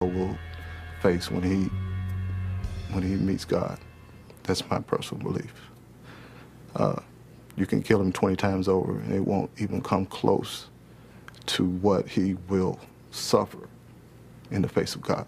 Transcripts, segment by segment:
will face when he meets God. That's my personal belief. You can kill him 20 times over, and it won't even come close to what he will suffer in the face of God.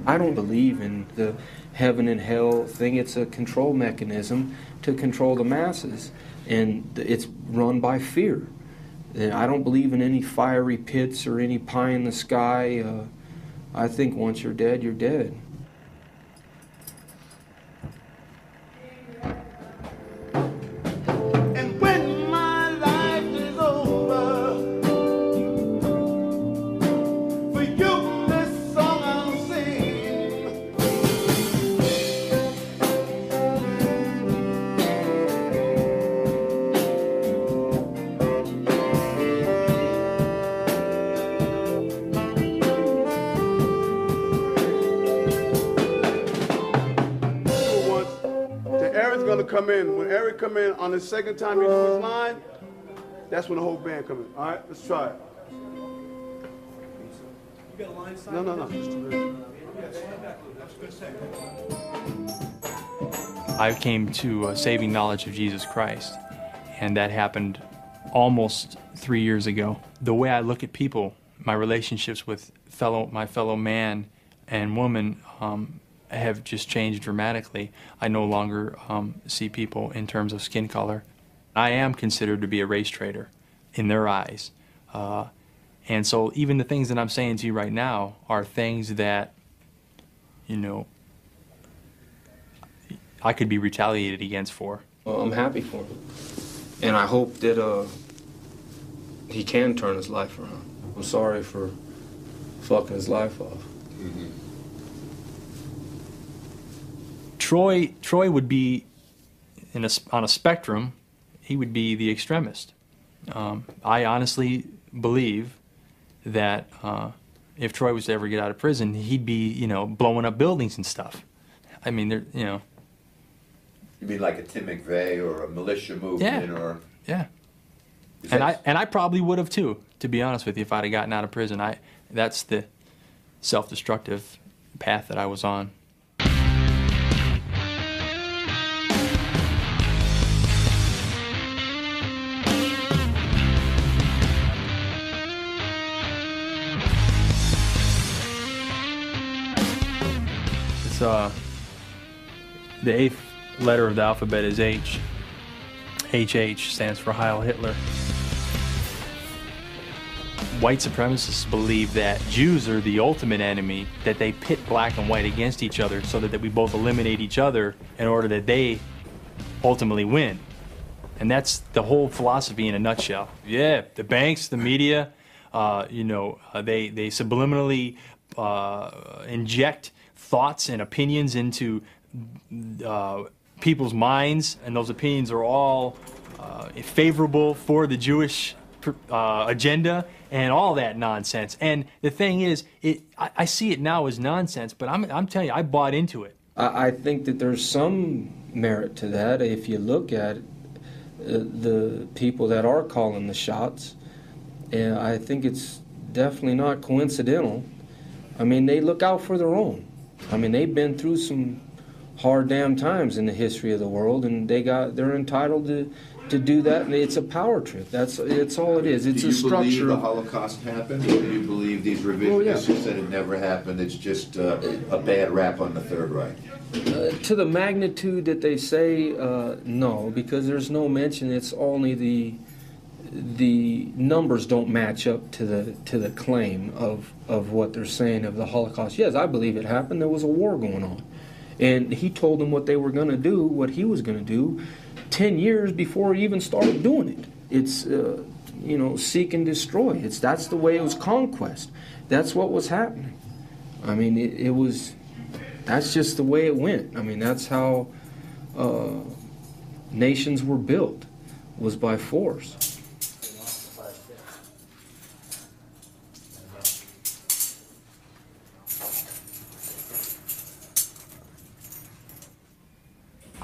I don't believe in the heaven and hell thing. It's a control mechanism to control the masses, and it's run by fear. And I don't believe in any fiery pits or any pie in the sky. I think once you're dead, you're dead. And when my life is over, for you this song I'll sing. Eric's gonna come in. When Eric come in on the second time he do his line, that's when the whole band come in. All right, let's try it. You got a line sign? No. Just a minute. I came to a saving knowledge of Jesus Christ, and that happened almost 3 years ago. The way I look at people, my relationships with my fellow man and woman have just changed dramatically. I no longer see people in terms of skin color. I am considered to be a race traitor in their eyes. And so even the things that I'm saying to you right now are things that, you know, I could be retaliated against for. Well, I'm happy for him. And I hope that he can turn his life around. I'm sorry for fucking his life off. Mm-hmm. Troy would be, on a spectrum, he would be the extremist. I honestly believe that if Troy was to ever get out of prison, he'd be, you know, blowing up buildings and stuff. I mean, you know. You mean like a Tim McVeigh or a militia movement? Yeah. Or yeah. And I probably would have too, to be honest with you, if I'd have gotten out of prison. That's the self-destructive path that I was on. The 8th letter of the alphabet is H. HH stands for Heil Hitler. White supremacists believe that Jews are the ultimate enemy, that they pit black and white against each other so that we both eliminate each other in order that they ultimately win. And that's the whole philosophy in a nutshell. Yeah, the banks, the media, you know, they subliminally inject thoughts and opinions into people's minds, and those opinions are all favorable for the Jewish agenda and all that nonsense. And the thing is, I see it now as nonsense, but I'm telling you, I bought into it. I think that there's some merit to that if you look at the people that are calling the shots. And I think it's definitely not coincidental. I mean, they look out for their own. I mean, they've been through some hard damn times in the history of the world, and they're entitled to do that. And it's a power trip. It's all it is. It's a structure. Do you believe the Holocaust happened, or do you believe these revisionists who said it never happened? It's just a bad rap on the Third Reich. To the magnitude that they say, no, because there's no mention. It's only the numbers don't match up to the claim of what they're saying of the Holocaust. Yes, I believe it happened. There was a war going on. And he told them what they were going to do, what he was going to do, 10 years before he even started doing it. It's, you know, seek and destroy. That's the way it was conquest. That's what was happening. I mean, it was, that's just the way it went. I mean, that's how nations were built, was by force.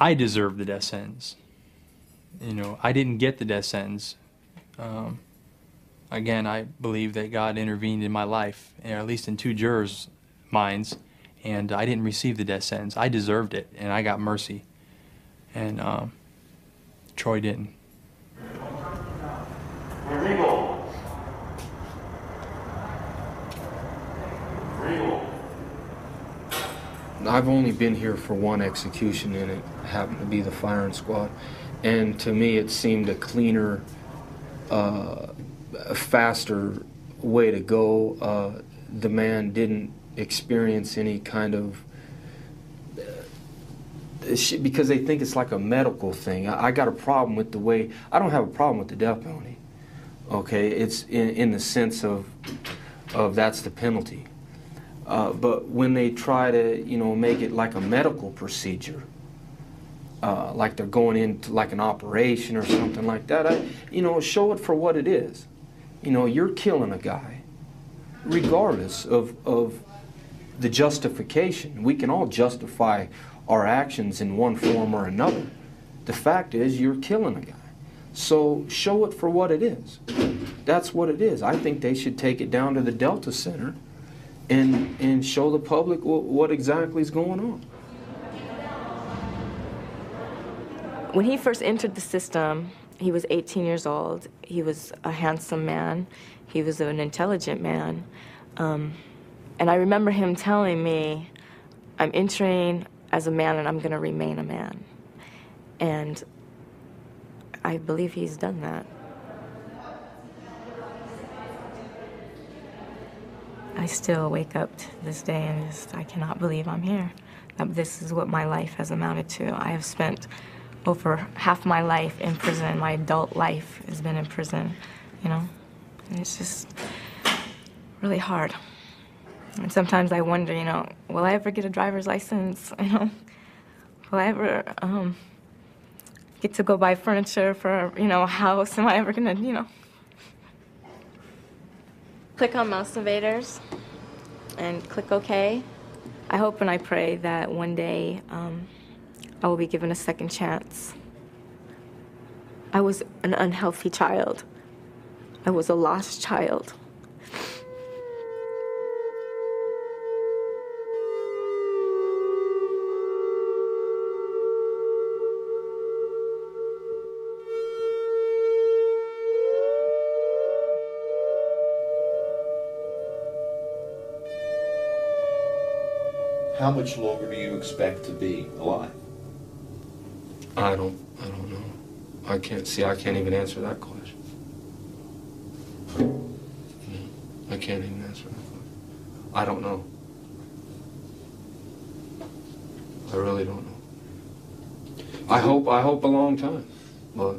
I deserve the death sentence. You know, I didn't get the death sentence. Again, I believe that God intervened in my life, or at least in 2 jurors' minds, and I didn't receive the death sentence. I deserved it, and I got mercy. And Troy didn't. I've only been here for one execution, and it happened to be the firing squad. And to me, it seemed a cleaner, a faster way to go. The man didn't experience any kind of because they think it's like a medical thing. I got a problem with the way, I don't have a problem with the death penalty, okay? It's in the sense of that's the penalty. But when they try to, you know, make it like a medical procedure, like they're going into like an operation or something like that, you know, show it for what it is. You know, you're killing a guy, regardless of the justification. We can all justify our actions in one form or another. The fact is, you're killing a guy. So show it for what it is. That's what it is. I think they should take it down to the Delta Center and show the public what exactly is going on. When he first entered the system, he was 18 years old. He was a handsome man. He was an intelligent man. And I remember him telling me, I'm entering as a man and I'm going to remain a man. And I believe he's done that. I still wake up to this day and I cannot believe I'm here. This is what my life has amounted to. I have spent over half my life in prison. My adult life has been in prison, you know? And it's just really hard. And sometimes I wonder, you know, will I ever get a driver's license? You know, will I ever get to go buy furniture for, you know, a house? Am I ever gonna, you know? Click on Mouse Invaders and click OK. I hope and I pray that one day I will be given a second chance. I was an unhealthy child. I was a lost child. How much longer do you expect to be alive? I don't know. I can't even answer that question. I can't even answer that question. I don't know. I really don't know. I hope a long time, but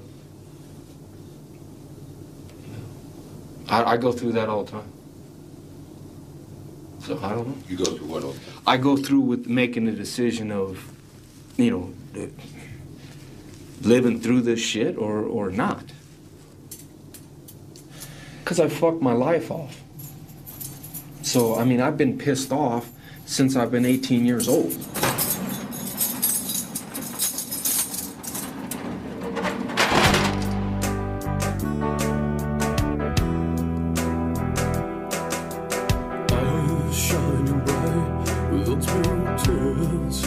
I go through that all the time. So I don't know. You go through what all the time? I go through with making the decision of, you know, living through this shit or not. Because I fucked my life off. So, I mean, I've been pissed off since I've been 18 years old. Shining bright with untold tears.